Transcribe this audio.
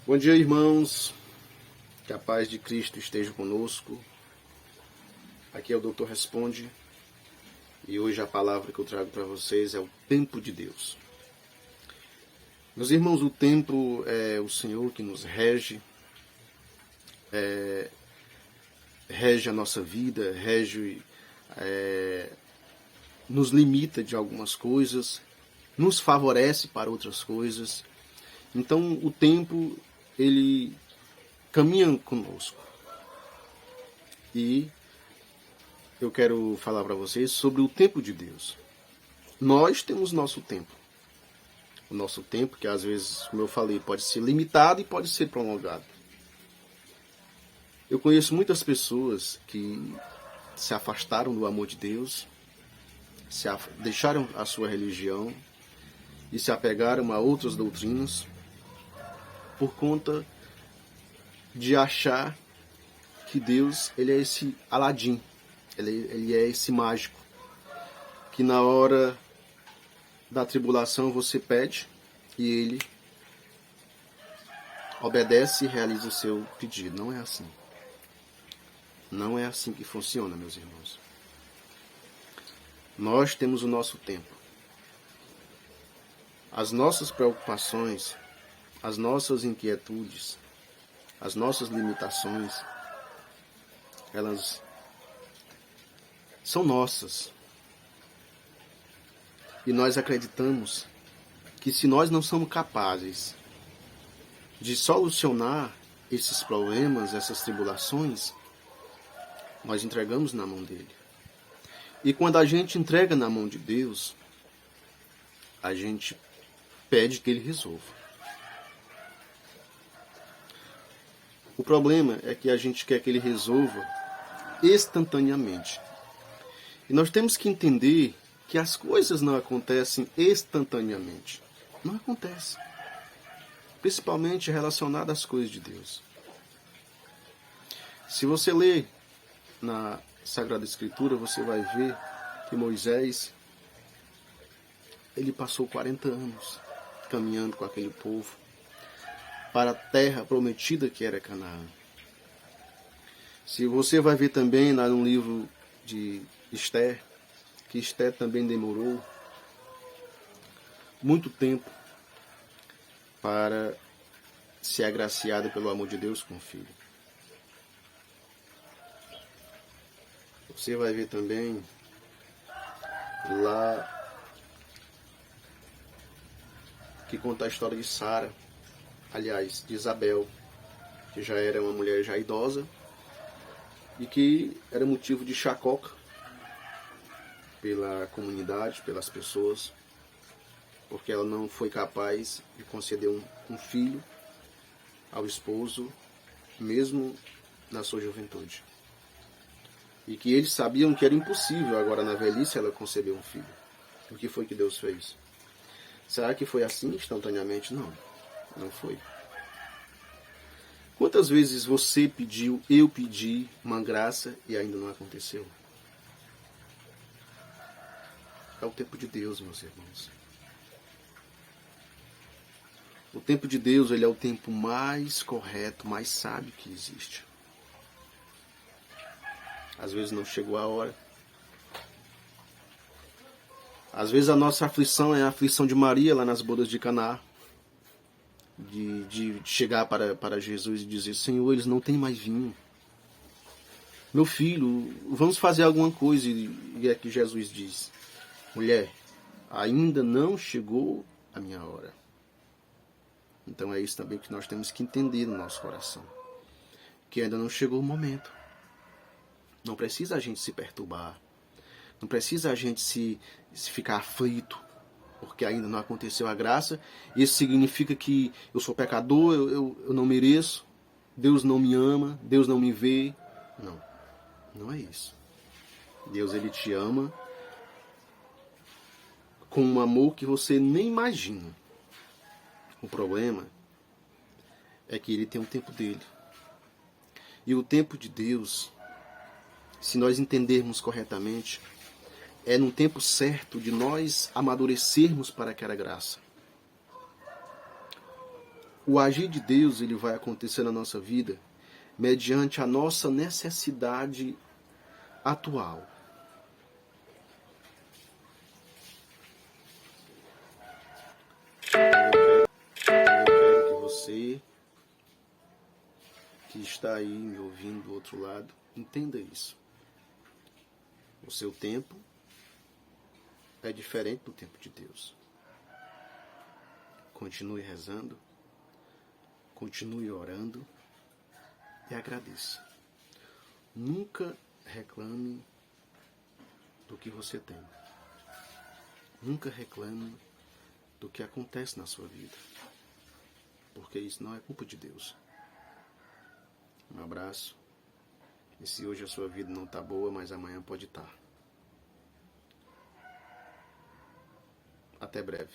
Bom dia, irmãos. Que a paz de Cristo esteja conosco. Aqui é o Doutor Responde. E hoje a palavra que eu trago para vocês é o tempo de Deus. Meus irmãos, o tempo é o Senhor que nos rege. Rege a nossa vida, nos limita de algumas coisas, nos favorece para outras coisas. Então o tempo, ele caminha conosco. E eu quero falar para vocês sobre o tempo de Deus. Nós temos nosso tempo. O nosso tempo, que às vezes, como eu falei, pode ser limitado e pode ser prolongado. Eu conheço muitas pessoas que se afastaram do amor de Deus, deixaram a sua religião e se apegaram a outras doutrinas por conta de achar que Deus, ele é esse Aladim, ele é esse mágico, que na hora da tribulação você pede e ele obedece e realiza o seu pedido. Não é assim. Não é assim que funciona, meus irmãos. Nós temos o nosso tempo. As nossas preocupações, as nossas inquietudes, as nossas limitações, elas são nossas. E nós acreditamos que se nós não somos capazes de solucionar esses problemas, essas tribulações, nós entregamos na mão dele. E quando a gente entrega na mão de Deus, a gente pede que ele resolva. O problema é que a gente quer que ele resolva instantaneamente. E nós temos que entender que as coisas não acontecem instantaneamente. Não acontece. Principalmente relacionado às coisas de Deus. Se você ler na Sagrada Escritura, você vai ver que Moisés, ele passou 40 anos caminhando com aquele povo para a terra prometida que era Canaã. Se você vai ver também lá no livro de Esther, que Esther também demorou muito tempo para ser agraciada pelo amor de Deus com o filho. Você vai ver também lá que conta a história de Sara, aliás, de Isabel, que já era uma mulher já idosa e que era motivo de chacoca pela comunidade, pelas pessoas, porque ela não foi capaz de conceder um filho ao esposo, mesmo na sua juventude. E que eles sabiam que era impossível agora na velhice ela conceber um filho. O que foi que Deus fez? Será que foi assim instantaneamente? Não, não foi. Quantas vezes você pediu, eu pedi uma graça e ainda não aconteceu? É o tempo de Deus, meus irmãos. O tempo de Deus, ele é o tempo mais correto, mais sábio que existe. Às vezes não chegou a hora. Às vezes a nossa aflição é a aflição de Maria lá nas bodas de Caná. De chegar para Jesus e dizer: Senhor, eles não têm mais vinho. Meu filho, vamos fazer alguma coisa. E é que Jesus diz: mulher, ainda não chegou a minha hora. Então é isso também que nós temos que entender no nosso coração. Que ainda não chegou o momento. Não precisa a gente se perturbar. Não precisa a gente se ficar aflito. Porque ainda não aconteceu a graça. Isso significa que eu sou pecador, eu não mereço. Deus não me ama, Deus não me vê. Não, não é isso. Deus, ele te ama com um amor que você nem imagina. O problema é que ele tem o tempo dele. E o tempo de Deus, se nós entendermos corretamente, é no tempo certo de nós amadurecermos para aquela graça. O agir de Deus, ele vai acontecer na nossa vida mediante a nossa necessidade atual. Eu quero que você que está aí me ouvindo do outro lado, entenda isso. O seu tempo é diferente do tempo de Deus. Continue rezando, continue orando e agradeça. Nunca reclame do que você tem. Nunca reclame do que acontece na sua vida, porque isso não é culpa de Deus. Um abraço. E se hoje a sua vida não está boa, mas amanhã pode estar. Até breve.